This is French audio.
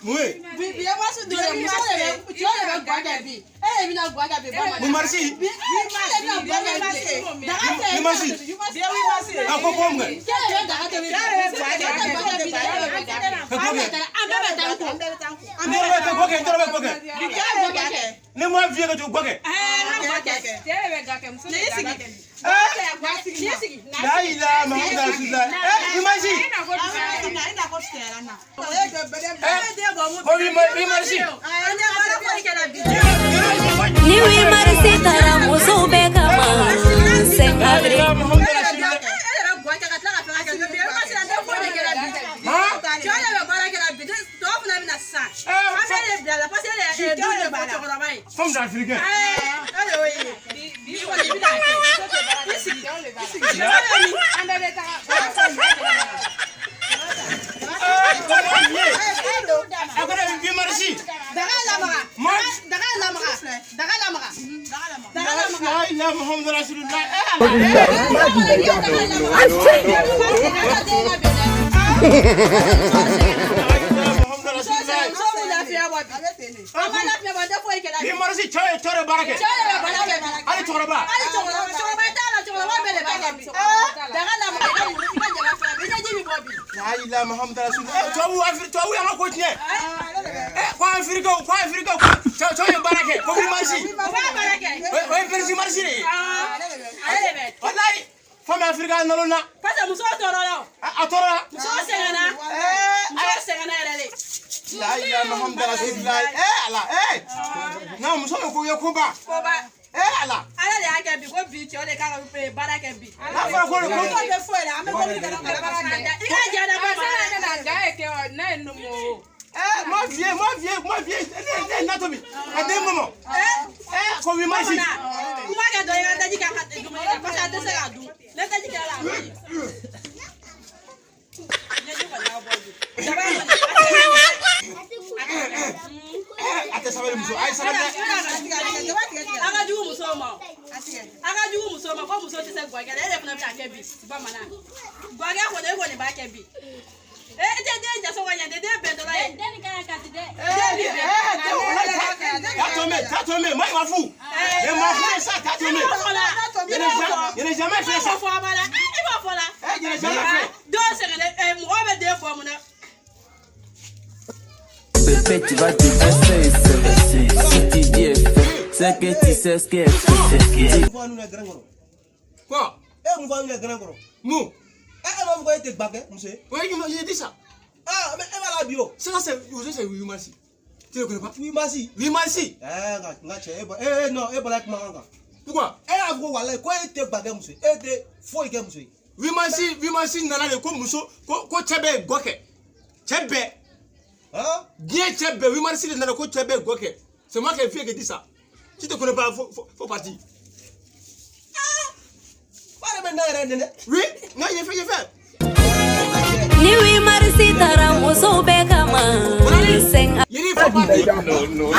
Oui. Bien moi sur de la tu vas Guagabi. Eh bien Guagabi. Vous marchez. Vous marchez. Ah pourquoi moi? Ne moi viens que tu bois. La ilaha Muhammad Rasulullah. Imagine. Ni wi marisi tara muso be kama sen abri Femme d'Africain. Femme africaine non là. Parce que muso torora. A torora. Muso sengana. Muso sengana rele. La ilaha Muhammad Rasulullah. Ala na muso ko yakuba. Koba. Ala. Ala le ake bi ko bi ti o le ka pe baraka bi. Na fa ko be fo la ame ko bi ka baraka. Ika jana ba na ga eke na enu mo. Moi viens. Natomi. À des moments. Comme il m'a dit. Comment que doit y avoir des gens qui ont passé à deux secondes. Les gens qui ont la Ate sabe muso. Ai sabe. Aga jugu muso ma. Aga jugu muso ma ko muso ti se gwa gele ele funa bi akebi. Ba mana. Gwa ga ko de ko ni ba akebi. De so wanya de bendo la e. De ka ka de. T'as tombé, moi il m'a fou. Il m'a fait ça, t'as tombé. Il n'a jamais fait ça. Il n'a jamais fait. Deux secondes, moi je vais deux fois mon. Bébé, tu vas dire si tu dis c'est que tu sais ce que c'est. Quoi? On va nous grand gros. Nous. On va te baguer, monsieur. Oui, j'ai dit ça. Ah, mais elle va la bio. Ça c'est oui, merci. Tu ne connais pas? Oui, merci. Oui, merci. Non, elle va la manga. Pourquoi? Elle a gros voilà, quoi elle te baguer, monsieur. Elle te faut y monsieur. Oui, merci, nana le ko muso, ko chebe goke. Chebe. Hein? Bien chebe, oui, merci, nana ko chebe goke. C'est moi qui ai fait que dit ça. Si tu ne connais pas, faut partir. Oui, non, j'ai fait. Ni wi marisi tara muso be kama sen Il faut partir. Non.